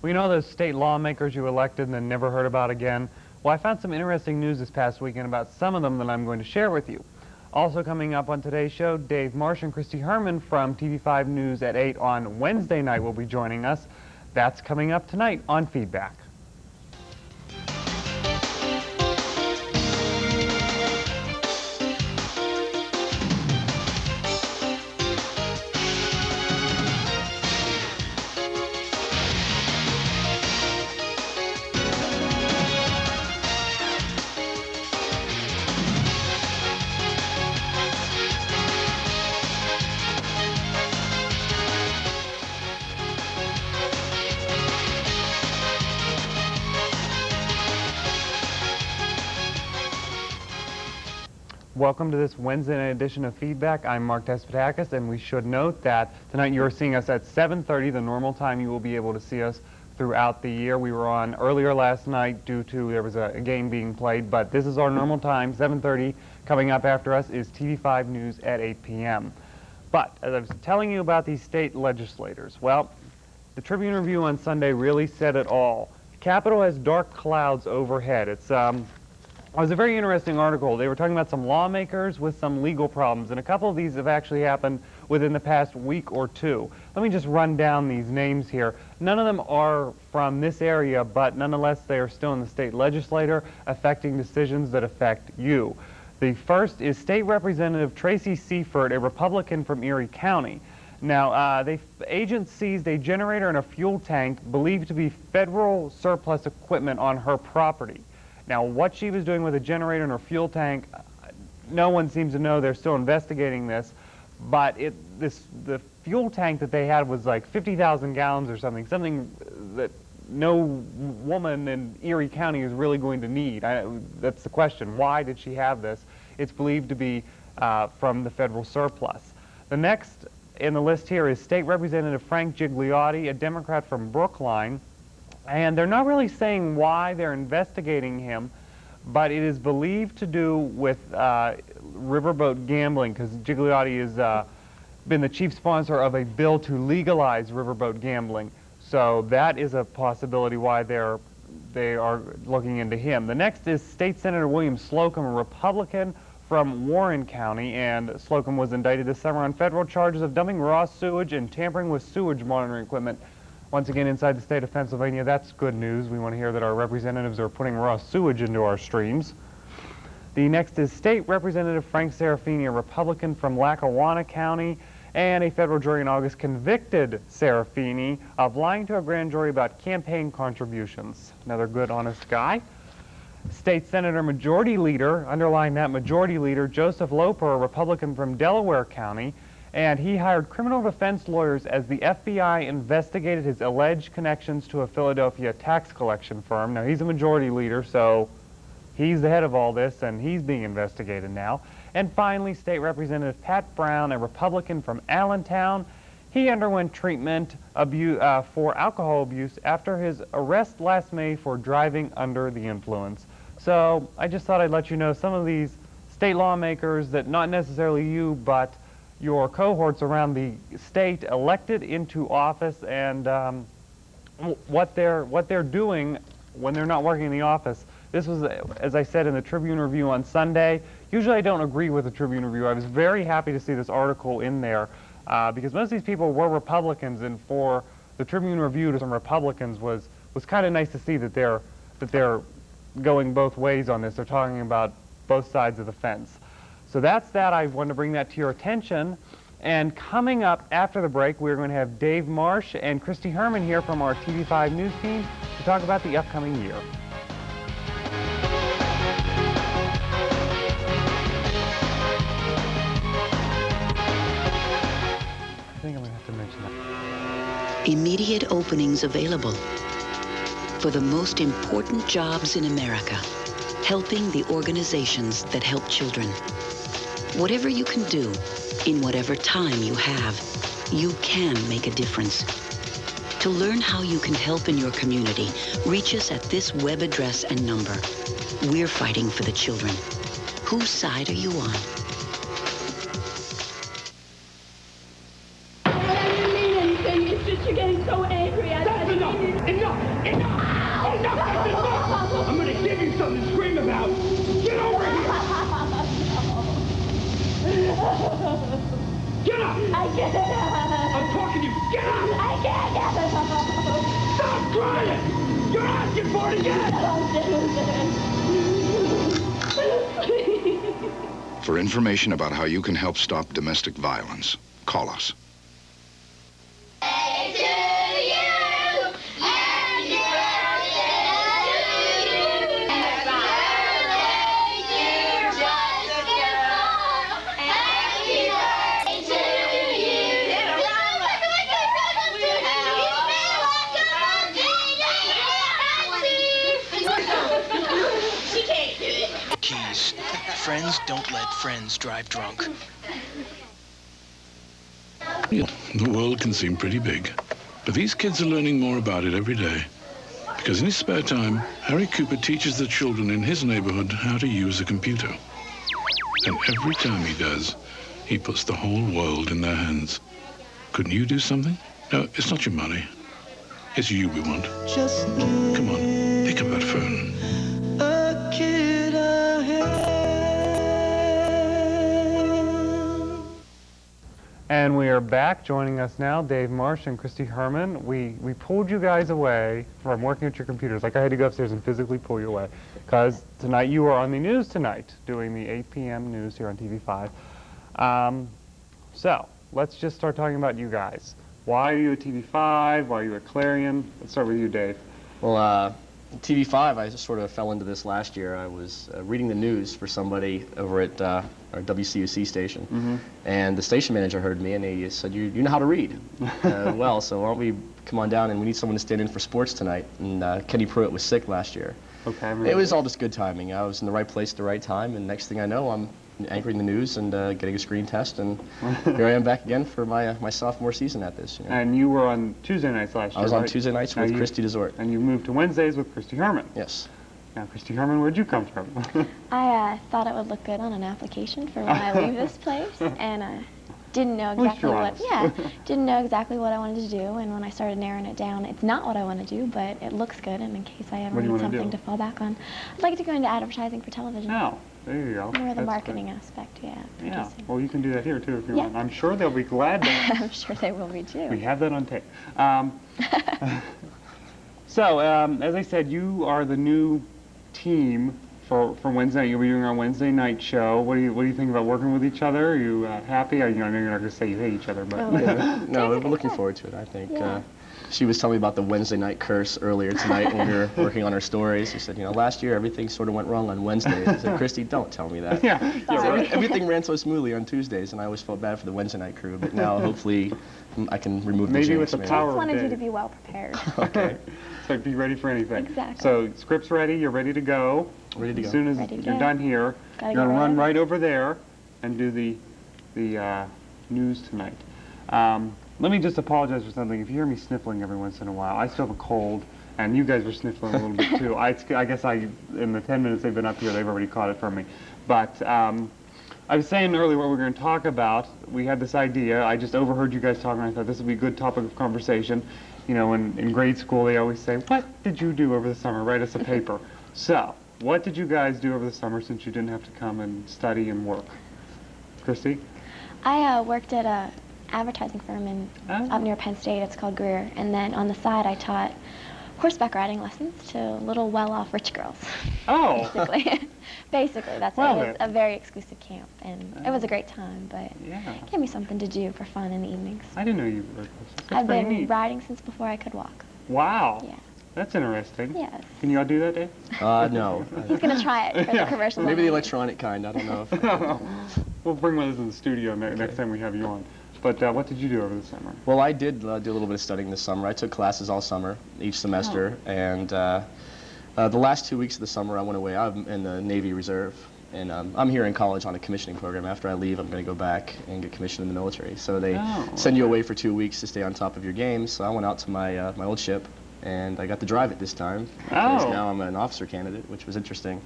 Well, you know those state lawmakers you elected and then never heard about again? Well, I found some interesting news this past weekend about some of them that I'm going to share with you. Also coming up on today's show, Dave Marsh and Kristi Herman from TV5 News at 8 on Wednesday night will be joining us. That's coming up tonight on Feedback. Welcome to this Wednesday night edition of Feedback. I'm Mark Despotakis, and we should note that tonight you're seeing us at 7:30, the normal time you will be able to see us throughout the year. We were on earlier last night due to there was a game being played, but this is our normal time, 7:30. Coming up after us is TV5 News at 8 p.m. But as I was telling you about these state legislators, well, the Tribune Review on Sunday really said it all. The Capitol has dark clouds overhead. It was a very interesting article. They were talking about some lawmakers with some legal problems, and a couple of these have actually happened within the past week or two. Let me just run down these names here. None of them are from this area, but nonetheless they are still in the state legislature affecting decisions that affect you. The first is State Representative Tracy Seifert, a Republican from Erie County. Now, agents seized a generator and a fuel tank believed to be federal surplus equipment on her property. Now, what she was doing with a generator and her fuel tank, no one seems to know. They're still investigating this. But the fuel tank that they had was like 50,000 gallons or something that no woman in Erie County is really going to need. That's the question. Why did she have this? It's believed to be from the federal surplus. The next in the list here is State Representative Frank Gigliotti, a Democrat from Brookline. And they're not really saying why they're investigating him, but it is believed to do with riverboat gambling, because Gigliotti has been the chief sponsor of a bill to legalize riverboat gambling. So that is a possibility why they are looking into him. The next is State Senator William Slocum, a Republican from Warren County, and Slocum was indicted this summer on federal charges of dumping raw sewage and tampering with sewage monitoring equipment. Once again, inside the state of Pennsylvania, that's good news. We want to hear that our representatives are putting raw sewage into our streams. The next is State Representative Frank Serafini, a Republican from Lackawanna County, and a federal jury in August convicted Serafini of lying to a grand jury about campaign contributions. Another good, honest guy. State Senator Majority Leader, underline that, Majority Leader Joseph Loper, a Republican from Delaware County, and he hired criminal defense lawyers as the FBI investigated his alleged connections to a Philadelphia tax collection firm. Now, he's a majority leader, so he's the head of all this, and he's being investigated now. And finally, State Representative Pat Brown, a Republican from Allentown. He underwent treatment for alcohol abuse after his arrest last May for driving under the influence. So I just thought I'd let you know some of these state lawmakers that not necessarily you, but your cohorts around the state elected into office, and what they're doing when they're not working in the office. This was, as I said, in the Tribune Review on Sunday. Usually I don't agree with the Tribune Review. I was very happy to see this article in there because most of these people were Republicans, and for the Tribune Review to some Republicans was kind of nice to see that they're going both ways on this. They're talking about both sides of the fence. So that's that. I wanted to bring that to your attention. And coming up after the break, we're going to have Dave Marsh and Kristi Herman here from our TV5 News team to talk about the upcoming year. I think I'm going to have to mention that. Immediate openings available for the most important jobs in America, helping the organizations that help children. Whatever you can do, in whatever time you have, you can make a difference. To learn how you can help in your community, reach us at this web address and number. We're fighting for the children. Whose side are you on? You're getting so angry. That's enough! Enough! I'm gonna give you something to scream about. Get over here! Get up! I can't. I'm talking to you. Get up! I can't. Stop crying! You're asking for it again! For information about how you can help stop domestic violence, call us. Keys. Friends don't let friends drive drunk. Yeah, the world can seem pretty big, but these kids are learning more about it every day. Because in his spare time, Harry Cooper teaches the children in his neighborhood how to use a computer. And every time he does, he puts the whole world in their hands. Couldn't you do something? No, it's not your money. It's you we want. Come on, pick up that phone. And we are back. Joining us now, Dave Marsh and Kristi Herman. We pulled you guys away from working at your computers. Like, I had to go upstairs and physically pull you away. Because tonight you are on the news tonight, doing the 8 p.m. news here on TV5. So, let's just start talking about you guys. Why are you at TV5? Why are you at Clarion? Let's start with you, Dave. Well, TV5, I just sort of fell into this last year. I was reading the news for somebody over at our WCUC station, and the station manager heard me, and he said, you know how to read well, so why don't we come on down, and we need someone to stand in for sports tonight. And Kenny Pruitt was sick last year. Okay. It was all just good timing. I was in the right place at the right time, and next thing I know, I'm anchoring the news and getting a screen test, and here I am back again for my sophomore season at this. You know. And you were on Tuesday nights last year, I was on right? Tuesday nights with Kristi Dessort. And you moved to Wednesdays with Kristi Herman. Yes. Now, Kristi Herman, where'd you come from? I thought it would look good on an application for when I leave this place, and didn't know exactly didn't know exactly what I wanted to do. And when I started narrowing it down, it's not what I want to do, but it looks good. And in case I ever need something to fall back on, I'd like to go into advertising for television. Oh, there you go. More the marketing aspect, yeah. Yeah. Producing. Well, you can do that here too if you want. I'm sure they'll be glad to. I'm sure they will be too. We have that on tape. So, as I said, you are the new team for Wednesday night. You'll be doing our Wednesday night show. What do you think about working with each other? Are you happy? I know you're not going to say you hate each other, but No, we're looking forward to it. I think. Yeah. She was telling me about the Wednesday night curse earlier tonight when we were working on our stories. She said, last year everything sort of went wrong on Wednesdays. I said, Kristi, don't tell me that. Yeah. Everything ran so smoothly on Tuesdays, and I always felt bad for the Wednesday night crew. But now, hopefully, I can remove the jinx. Maybe with the power I of wanted you Dave. to be well prepared. Okay. So be ready for anything. Exactly. So script's ready. You're ready to go. Ready to go. As soon as Ready to you're go. done here, Gotta you're get gonna run ready. right over there and do the news tonight. Let me just apologize for something. If you hear me sniffling every once in a while, I still have a cold, and you guys were sniffling a little bit too. I guess in the 10 minutes they've been up here, they've already caught it from me. But I was saying earlier what we're going to talk about. We had this idea. I just overheard you guys talking, and I thought this would be a good topic of conversation. You know, in grade school, they always say, what did you do over the summer? Write us a paper. So, what did you guys do over the summer since you didn't have to come and study and work? Kristi? I worked at a advertising firm up near Penn State. It's called Greer. And then on the side, I taught horseback riding lessons to little well-off rich girls. Oh! Basically, that's Well, it. It was a very exclusive camp, and it was a great time, but Yeah. it gave me something to do for fun in the evenings. I didn't know you were. That's I've pretty been neat. riding since before I could walk. Wow. Yeah. That's interesting. Yes. Can you all do that, Dave? No. He's going to try it for the commercial. Maybe the electronic kind. I don't know. We'll bring one of those in the studio next time we have you on. But what did you do over the summer? Well, I did do a little bit of studying this summer. I took classes all summer, each semester, and the last 2 weeks of the summer I went away. I'm in the Navy Reserve, and I'm here in college on a commissioning program. After I leave, I'm going to go back and get commissioned in the military. So they send you away for 2 weeks to stay on top of your game. So I went out to my my old ship, and I got to drive it this time. Because now I'm an officer candidate, which was interesting.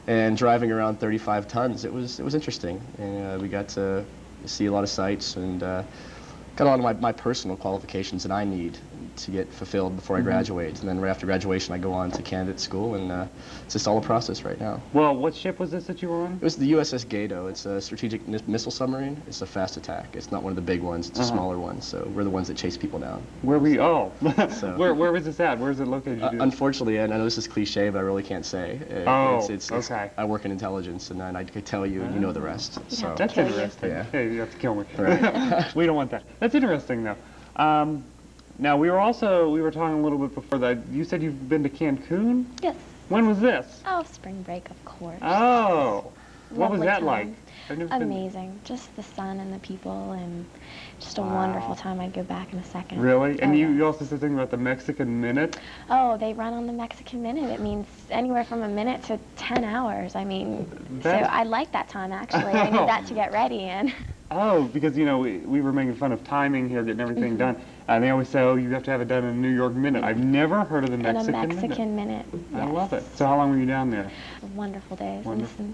And driving around 35 tons, it was interesting. And we got to see a lot of sights and got a lot of my personal qualifications that I need to get fulfilled before I graduate. And then right after graduation, I go on to candidate school, and it's just all a process right now. Well, what ship was this that you were on? It was the USS Gato. It's a strategic missile submarine. It's a fast attack. It's not one of the big ones. It's a smaller one. So we're the ones that chase people down. Where we? Oh, So- where was this at? Where is it located? Unfortunately, and I know this is cliche, but I really can't say. Okay. I work in intelligence, and then I could tell you, and you know the rest. So That's kill you. interesting. Yeah. Hey, you have to kill me. Right. We don't want that. That's interesting, though. Now, we were talking a little bit before that. You said you've been to Cancun? Yes. When was this? Oh, spring break, of course. Oh. What was Lovely that time. like? I've never been- Amazing. Just the sun and the people, and just a wonderful time. I'd go back in a second. Really? And Oh, yeah. you also said something about the Mexican minute? Oh, they run on the Mexican minute. It means anywhere from a minute to 10 hours. I mean, so I like that time, actually. I need that to get ready in. Oh, because, you know, we were making fun of timing here, getting everything done. And they always say, oh, you have to have it done in a New York minute. I've never heard of the In Mexican a minute. Mexican minute. I Yes. love it. So how long were you down there? Wonderful days. Wonderful.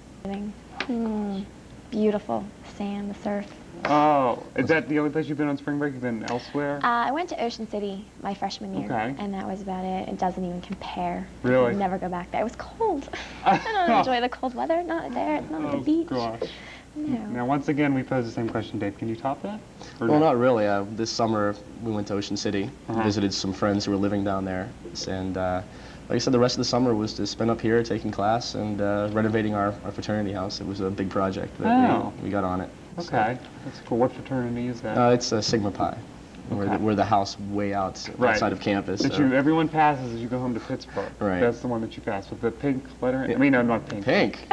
Beautiful. Sand, the surf. Oh, is that the only place you've been on spring break? You've been elsewhere? I went to Ocean City my freshman year, Okay. and that was about it. It doesn't even compare. Really? I'd never go back there. It was cold. I don't enjoy the cold weather. Not there. It's not at the beach. Gosh. No. Now, once again, we pose the same question, Dave. Can you top that? Or Well, no? not really. This summer, we went to Ocean City, visited some friends who were living down there, and like I said, the rest of the summer was to spend up here taking class and renovating our fraternity house. It was a big project that we got on it. Okay. That's cool. What fraternity is that? It's Sigma Pi. Okay. We're the house way outside of campus. That so- everyone passes as you go home to Pittsburgh. Right. That's the one that you pass with the pink letter. I mean, no, not pink. Pink.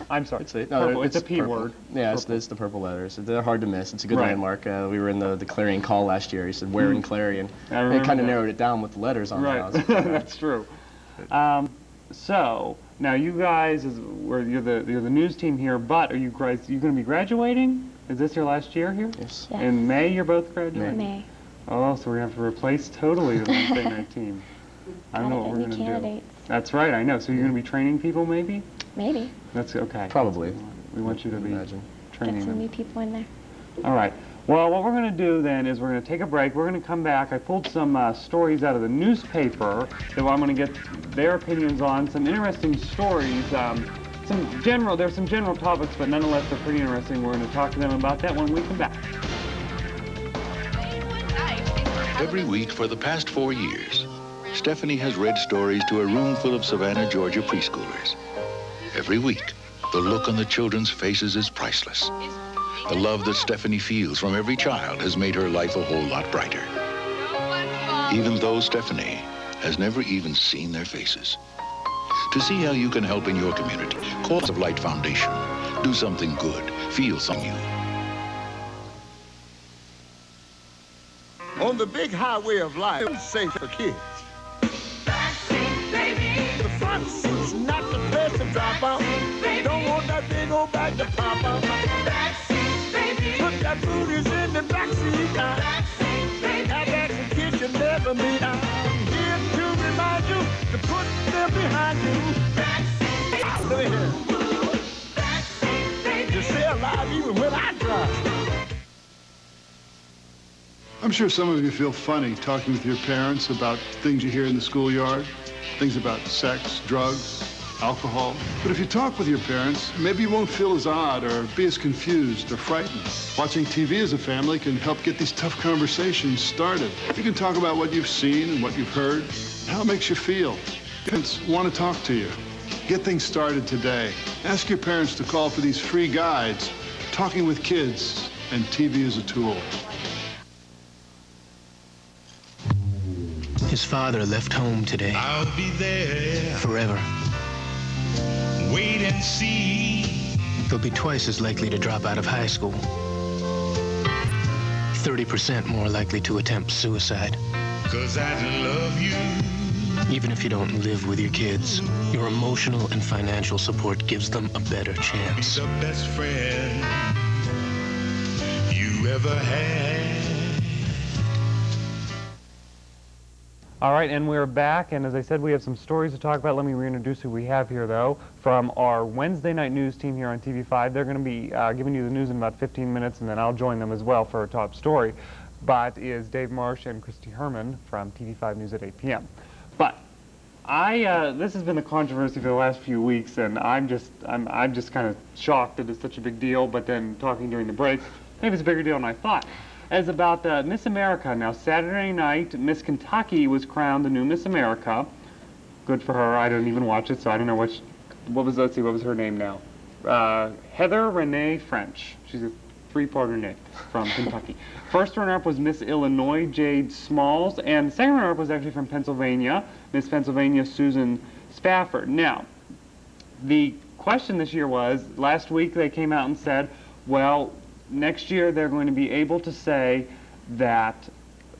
I'm sorry. It's a, Purple. It's a P purple. word. Yeah, it's the purple letters. They're hard to miss. It's a good Right. landmark. We were in the Clarion call last year. He said, "Where in Clarion?" I And remember it kind of that. narrowed it down with the letters on the Right. house. That's true. So now you guys, you're the news team here, but are you guys going to be graduating? Is this your last year here? Yes. Yes. In May, you're both graduating. May. Oh, so we're gonna have to replace totally the Wednesday night team. I don't know what we're Gotta gonna get new do. candidates. That's right. I know. So you're gonna be training people, maybe? Maybe. That's okay. Probably. We want you to be Imagine. training Get some them. new people in there. All right. Well, what we're going to do then is we're going to take a break. We're going to come back. I pulled some stories out of the newspaper that I'm going to get their opinions on. Some interesting stories. There's some general topics, but nonetheless they're pretty interesting. We're going to talk to them about that when we come back. Every week for the past 4 years, Stephanie has read stories to a room full of Savannah, Georgia preschoolers. Every week, the look on the children's faces is priceless. The love that Stephanie feels from every child has made her life a whole lot brighter. Even though Stephanie has never even seen their faces. To see how you can help in your community, Cause of Light Foundation. Do something good. Feel some you. On the big highway of life, it's safe for kids. The front seat's not the place to drop out. Don't want that big old bag to pop out. Put that booties in the backseat now. Act as a kid you never meet. I'm here to remind you to put them behind you. Look here. You stay alive even when I drive. I'm sure some of you feel funny talking with your parents about things you hear in the schoolyard, things about sex, drugs, alcohol. But if you talk with your parents, maybe you won't feel as odd or be as confused or frightened. Watching TV as a family can help get these tough conversations started. You can talk about what you've seen and what you've heard, how it makes you feel. Parents want to talk to you. Get things started today. Ask your parents to call for these free guides, Talking with Kids and TV as a Tool. His father left home today. I'll be there. Forever. Wait and see. He'll be twice as likely to drop out of high school. 30% more likely to attempt suicide. 'Cause I love you. Even if you don't live with your kids, your emotional and financial support gives them a better chance. The best friend you ever had. All right, and we're back, and as I said, we have some stories to talk about. Let me reintroduce who we have here, though, from our Wednesday night news team here on TV5. They're going to be giving you the news in about 15 minutes, and then I'll join them as well for a top story. but is Dave Marsh and Kristi Herman from TV5 News at 8 p.m. But this has been the controversy for the last few weeks, and I'm just kind of shocked that it's such a big deal. But then talking during the break, maybe it's a bigger deal than I thought. As about Miss America. Now, Saturday night, Miss Kentucky was crowned the new Miss America. Good for her. I didn't even watch it, so I don't know what was her name now? Heather Renee French. She's a three-parter name from Kentucky. First runner-up was Miss Illinois, Jade Smalls, and the second runner-up was actually from Pennsylvania, Miss Pennsylvania, Susan Spafford. Now, the question this year was, last week they came out and said, well, next year they're going to be able to say that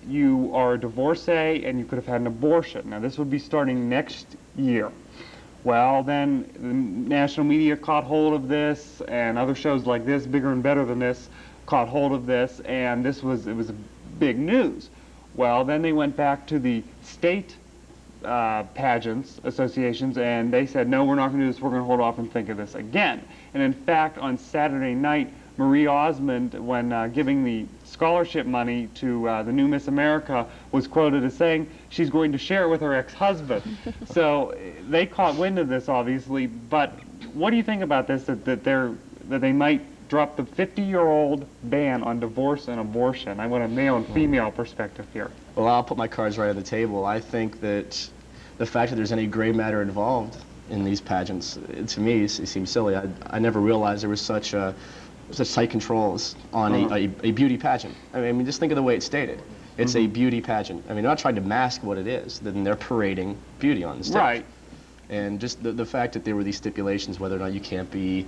you are a divorcee and you could have had an abortion. Now, this would be starting next year. Well, then the national media caught hold of this, and other shows like this, Bigger and Better Than This, caught hold of this, and it was a big news. Well, then they went back to the state pageants, associations, and they said, no, we're not going to do this, we're going to hold off and think of this again. And in fact, on Saturday night, Marie Osmond, when giving the scholarship money to the new Miss America, was quoted as saying she's going to share it with her ex-husband. So they caught wind of this, obviously. But what do you think about this? That they might drop the 50-year-old ban on divorce and abortion? I want a male and female perspective here. Well, I'll put my cards right on the table. I think that the fact that there's any gray matter involved in these pageants, to me, it seems silly. I never realized there was such tight controls on a beauty pageant. I mean, just think of the way it's stated. It's a beauty pageant. I mean, they're not trying to mask what it is. Then they're parading beauty on the stage. Right. And just the fact that there were these stipulations, whether or not you couldn't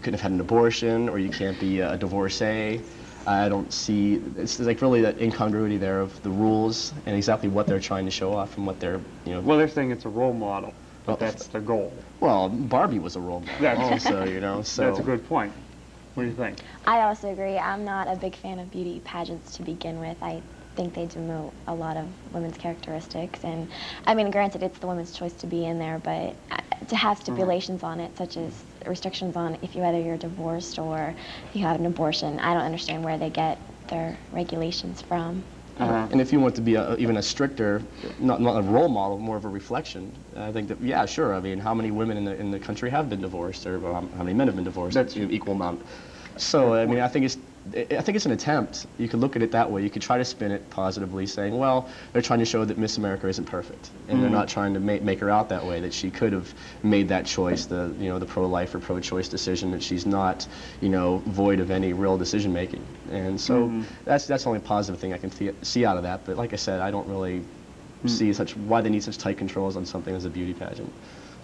have had an abortion, or you can't be a divorcee. I don't see, it's like really that incongruity there of the rules and exactly what they're trying to show off and what they're, Well, they're saying it's a role model, but that's the goal. Well, Barbie was a role model also, so. That's a good point. What do you think? I also agree. I'm not a big fan of beauty pageants to begin with. I think they demote a lot of women's characteristics. And, I mean, granted, it's the women's choice to be in there, but to have stipulations on it, such as restrictions on whether you're divorced or you have an abortion, I don't understand where they get their regulations from. And if you want to be even a stricter, not a role model, more of a reflection, I think that, yeah, sure. I mean, how many women in the country have been divorced, or how many men have been divorced? That's equal amount. So, I mean, I think it's an attempt. You could look at it that way. You could try to spin it positively, saying, well, they're trying to show that Miss America isn't perfect, and they're not trying to make her out that way, that she could have made that choice, the pro-life or pro-choice decision, that she's not, void of any real decision making. And so that's the only positive thing I can see out of that. But like I said, I don't really see why they need such tight controls on something as a beauty pageant.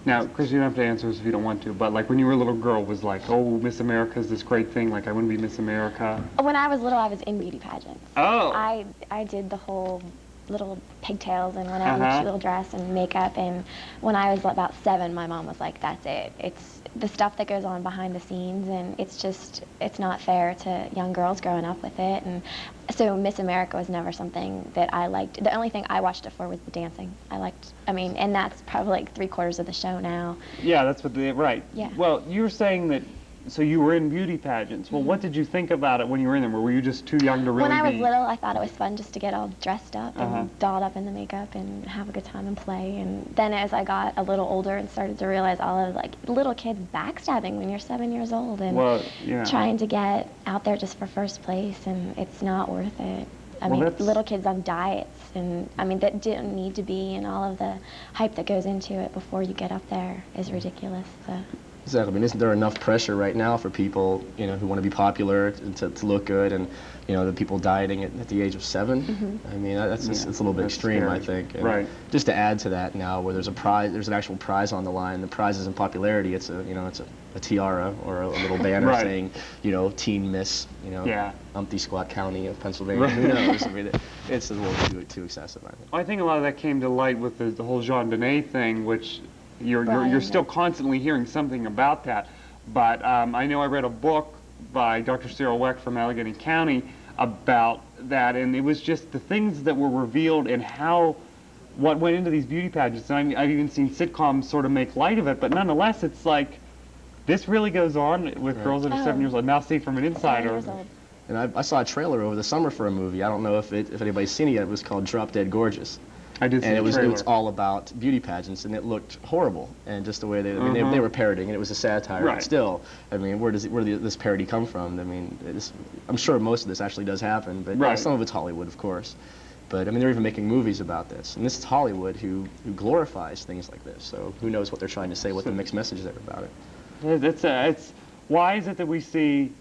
Now, Chris, you don't have to answer this if you don't want to, but like when you were a little girl, was like, oh, Miss America is this great thing, like I want to be Miss America? When I was little, I was in beauty pageants. Oh. I did the whole little pigtails and went out in a cute little dress and makeup, and when I was about 7, my mom was like, that's it. It's the stuff that goes on behind the scenes, and it's not fair to young girls growing up with it. And so Miss America was never something that I liked. The only thing I watched it for was the dancing. And that's probably like 3/4 of the show now. Yeah, that's what right. Yeah. Well, you were saying that, so you were in beauty pageants. Well, what did you think about it when you were in them? Or were you just too young to really When I was little, I thought it was fun just to get all dressed up and dolled up in the makeup and have a good time and play. And then as I got a little older and started to realize all of little kids backstabbing when you're 7 years old and trying to get out there just for first place, and it's not worth it. I mean, little kids on diets, and I mean, that didn't need to be, and all of the hype that goes into it before you get up there is ridiculous. So. Exactly. I mean, isn't there enough pressure right now for people, who want to be popular and to look good, and the people dieting at the age of 7? I mean, it's a little bit extreme, scary. I think. And right. Just to add to that, now where there's an actual prize on the line. The prize isn't popularity. It's a tiara or a little banner saying, Teen Miss, Umpty Squat County of Pennsylvania. Who knows? I mean, it's a little too excessive, I think. Well, I think a lot of that came to light with the whole Jean Denet thing, which. You're still constantly hearing something about that, but I know I read a book by Dr. Cyril Wecht from Allegheny County about that, and it was just the things that were revealed and what went into these beauty pageants. And I've even seen sitcoms sort of make light of it, but nonetheless, it's like this really goes on with girls that are 7 years old. Now, see, from an insider, And I saw a trailer over the summer for a movie. I don't know if anybody's seen it yet. It was called Drop Dead Gorgeous. I did see and the it was trailer. all about beauty pageants, and it looked horrible. And just the way they were parodying, and it was a satire. Right. But still, I mean, where did this parody come from? I mean, I'm sure most of this actually does happen, but right. some of it's Hollywood, of course. But I mean, they're even making movies about this, and this is Hollywood who glorifies things like this. So who knows what they're trying to say, what the mixed message there about it. It's why is it that we see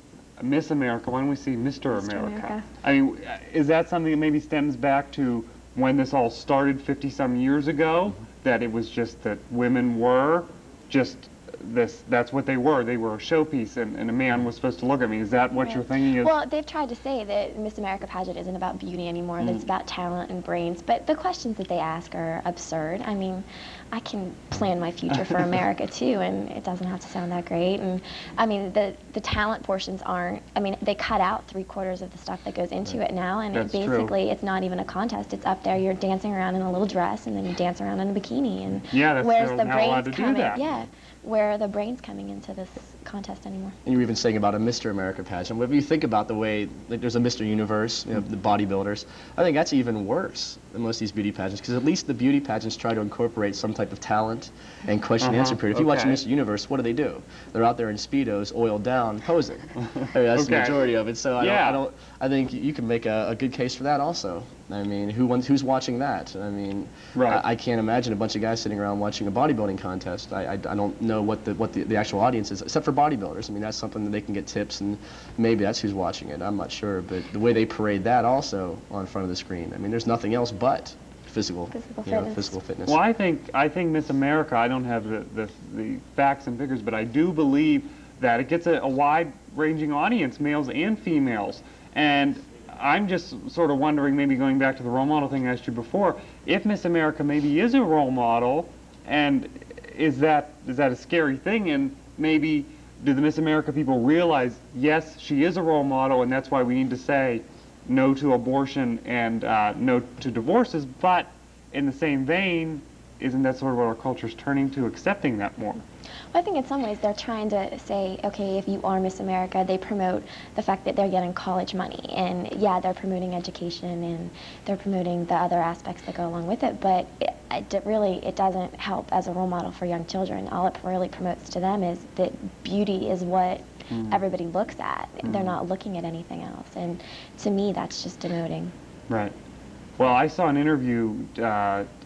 Miss America? Why don't we see Mr. America? I mean, is that something that maybe stems back to when this all started 50-some years ago? That it was just that women were just this, that's what they were. They were a showpiece, and a man was supposed to look at me. Is that what you're thinking? Is well, they've tried to say that Miss America pageant isn't about beauty anymore, that it's about talent and brains, but the questions that they ask are absurd. I mean, I can plan my future for America too, and it doesn't have to sound that great. And I mean, the talent portions aren't, I mean, they cut out 3/4 of the stuff that goes into it now, and basically it's not even a contest. It's up there, you're dancing around in a little dress, and then you dance around in a bikini, and where's the brains coming? Yeah. Where are the brains coming into this contest anymore? And you were even saying about a Mr. America pageant. Well, if you think about the way, like, there's a Mr. Universe, you know, the bodybuilders, I think that's even worse than most of these beauty pageants, because at least the beauty pageants try to incorporate some type of talent and question and answer period. If you watch Mr. Universe, what do? They're out there in Speedos, oiled down, posing. I mean, that's the majority of it. So I think you can make a good case for that also. I mean, who's watching that? I mean, I can't imagine a bunch of guys sitting around watching a bodybuilding contest. I don't know what the actual audience is, except for bodybuilders. I mean, that's something that they can get tips, and maybe that's who's watching it. I'm not sure, but the way they parade that also on front of the screen, I mean, there's nothing else but physical fitness. Well, I think Miss America, I don't have the facts and figures, but I do believe that it gets a wide-ranging audience, males and females, and I'm just sort of wondering, maybe going back to the role model thing I asked you before, if Miss America maybe is a role model, and is that a scary thing, and maybe do the Miss America people realize, yes, she is a role model, and that's why we need to say no to abortion and no to divorces, but in the same vein, isn't that sort of what our culture's turning to, accepting that more? Well, I think in some ways they're trying to say, okay, if you are Miss America, they promote the fact that they're getting college money, and yeah, they're promoting education, and they're promoting the other aspects that go along with it, but it doesn't help as a role model for young children. All it really promotes to them is that beauty is what everybody looks at. They're not looking at anything else, and to me that's just demoting. Right. Well, I saw an interview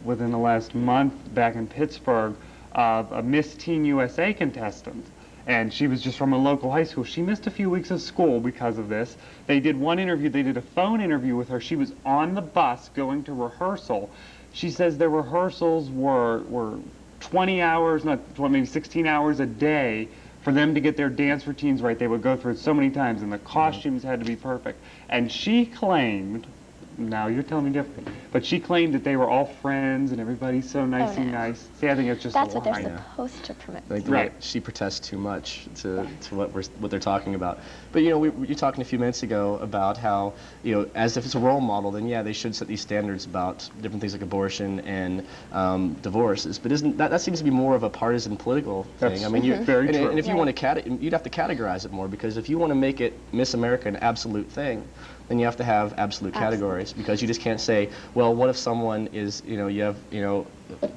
within the last month back in Pittsburgh of a Miss Teen USA contestant, and she was just from a local high school. She missed a few weeks of school because of this. They did one interview, they did a phone interview with her. She was on the bus going to rehearsal. She says their rehearsals were 20 hours, maybe 16 hours a day for them to get their dance routines right. They would go through it so many times, and the costumes had to be perfect. And she claimed, now you're telling me differently, but she claimed that they were all friends and everybody's so nice and nice. See, I think it's just that's a what lie. they're supposed to promote. I think she protests too much to what they're talking about. But you know, you're talking a few minutes ago about how, you know, as if it's a role model, then yeah, they should set these standards about different things like abortion and divorces. But that seems to be more of a partisan political thing. I mean, very true. And if you want to you'd have to categorize it more, because if you want to make it Miss America an absolute thing, then you have to have absolute categories, because you just can't say, well, what if someone is, you have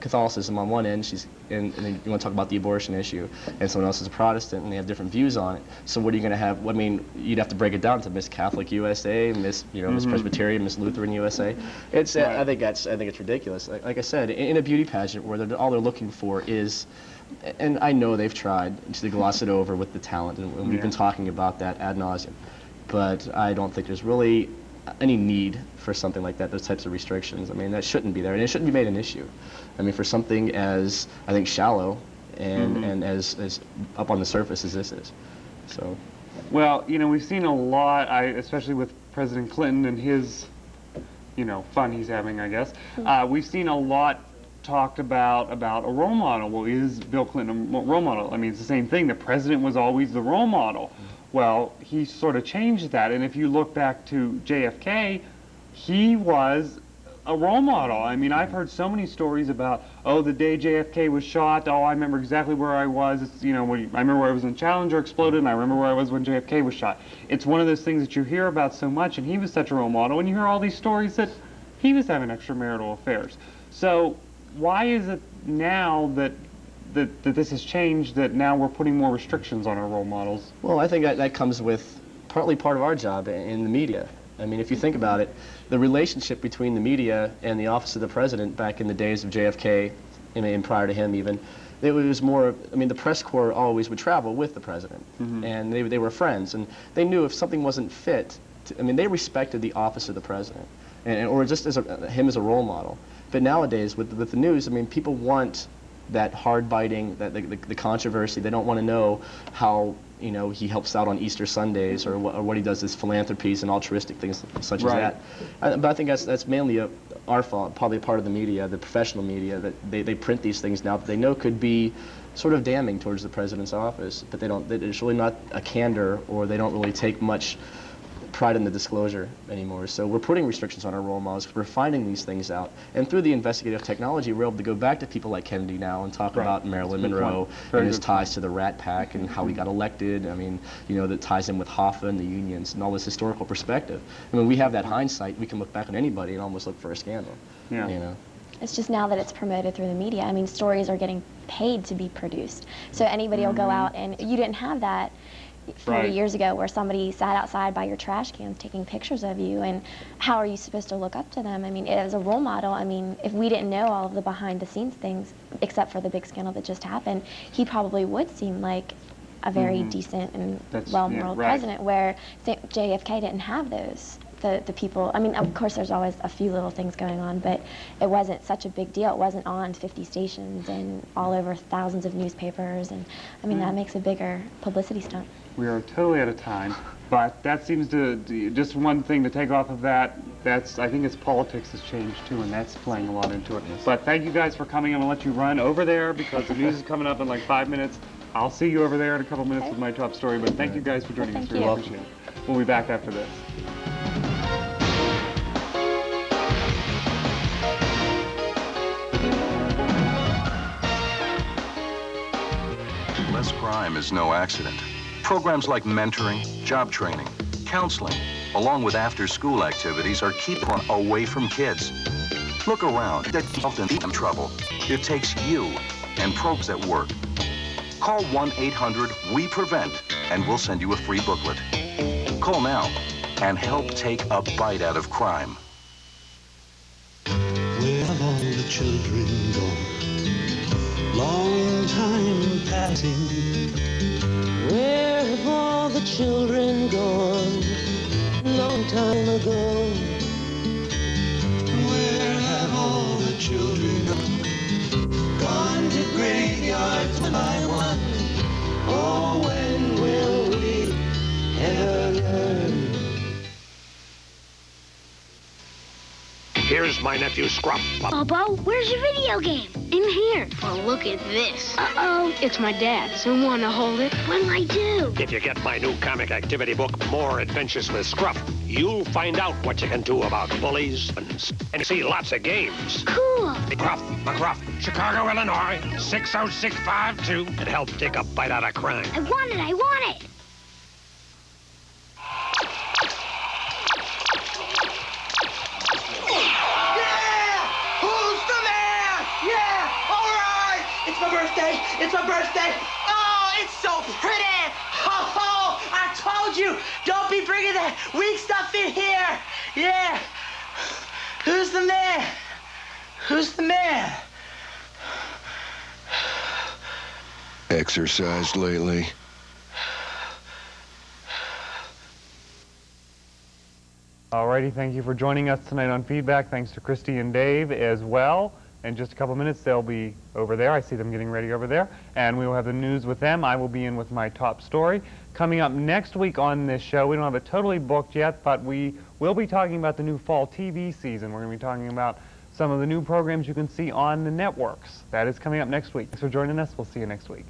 Catholicism on one end, and then you want to talk about the abortion issue, and someone else is a Protestant and they have different views on it. So what are you going to have? I mean, you'd have to break it down to Miss Catholic USA, Miss Presbyterian, Miss Lutheran USA. It's I think it's ridiculous. Like I said, in a beauty pageant where all they're looking for is, and I know they've tried to gloss it over with the talent, and we've been talking about that ad nauseum. But I don't think there's really any need for something like that, those types of restrictions. I mean, that shouldn't be there, and it shouldn't be made an issue. I mean, for something as, I think, shallow and as up on the surface as this is. So. Well, we've seen a lot, especially with President Clinton and his, fun he's having, I guess. We've seen a lot talked about a role model. Well, is Bill Clinton a role model? I mean, it's the same thing. The president was always the role model. Well, he sort of changed that, and if you look back to JFK, he was a role model. I mean, I've heard so many stories about, oh, the day JFK was shot, oh, I remember exactly where I was. It's, you know, I remember where I was when Challenger exploded, and I remember where I was when JFK was shot. It's one of those things that you hear about so much, and he was such a role model, and you hear all these stories that he was having extramarital affairs. So why is it now that this has changed, that now we're putting more restrictions on our role models? Well, I think that comes with partly part of our job in the media. I mean, if you think about it, the relationship between the media and the office of the president back in the days of JFK, and prior to him even, it was more, I mean, the press corps always would travel with the president, and they were friends, and they knew if something wasn't fit, I mean, they respected the office of the president, or just as him as a role model. But nowadays, with the news, I mean, people want that hard-biting, the controversy. They don't want to know how, you know, he helps out on Easter Sundays, or what he does, his philanthropies and altruistic things such as that. But I think that's mainly our fault, probably part of the media, the professional media, that they print these things now that they know could be sort of damning towards the president's office, but it's really not a candor, or they don't really take much pride in the disclosure anymore. So we're putting restrictions on our role models. We're finding these things out, and through the investigative technology, we're able to go back to people like Kennedy now and talk about Marilyn Monroe and his ties to the Rat Pack and how he got elected. I mean, you know, that ties in with Hoffa and the unions and all this historical perspective. I mean, we have that hindsight. We can look back on anybody and almost look for a scandal. You know. It's just now that it's promoted through the media. I mean, stories are getting paid to be produced. So anybody will go out, and you didn't have that 40 years ago, where somebody sat outside by your trash cans taking pictures of you, and how are you supposed to look up to them? I mean, as a role model, I mean, if we didn't know all of the behind-the-scenes things, except for the big scandal that just happened, he probably would seem like a very decent and well-moral president, where JFK didn't have those. The people, I mean, of course there's always a few little things going on, but it wasn't such a big deal. It wasn't on 50 stations and all over thousands of newspapers, and I mean, that makes a bigger publicity stunt. We are totally out of time, but that seems to, just one thing to take off of that, I think it's politics has changed too, and that's playing a lot into it. But thank you guys for coming. I'm going to let you run over there because the news is coming up in like 5 minutes. I'll see you over there in a couple minutes with my top story, but thank you guys for joining us. Really appreciate it. We'll be back after this. Less crime is no accident. Programs like mentoring, job training, counseling, along with after-school activities are keeping away from kids. Look around. They're often in trouble. It takes you and programs that work. Call 1-800-WE-PREVENT and we'll send you a free booklet. Call now and help take a bite out of crime. Where have all the children gone? Long time passing. Where have all the children gone? Long time ago. Where have all the children gone? Gone to graveyards one by one. Oh, when will we ever learn? Here's my nephew Scruff. Bobo, where's your video game? In here. Well, look at this. Uh-oh. It's my dad's. I want to hold it. What'll I do? If you get my new comic activity book, More Adventures with Scruff, you'll find out what you can do about bullies and see lots of games. Cool. McGruff, Chicago, Illinois, 60652. It helped take a bite out of crime. I want it. I want it. It's my birthday. Oh, it's so pretty. Ho, ho, I told you. Don't be bringing that weak stuff in here. Yeah. Who's the man? Who's the man? Exercised lately? Alrighty, thank you for joining us tonight on Feedback. Thanks to Kristi and Dave as well. In just a couple minutes, they'll be over there. I see them getting ready over there. And we will have the news with them. I will be in with my top story. Coming up next week on this show, we don't have it totally booked yet, but we will be talking about the new fall TV season. We're going to be talking about some of the new programs you can see on the networks. That is coming up next week. Thanks for joining us. We'll see you next week.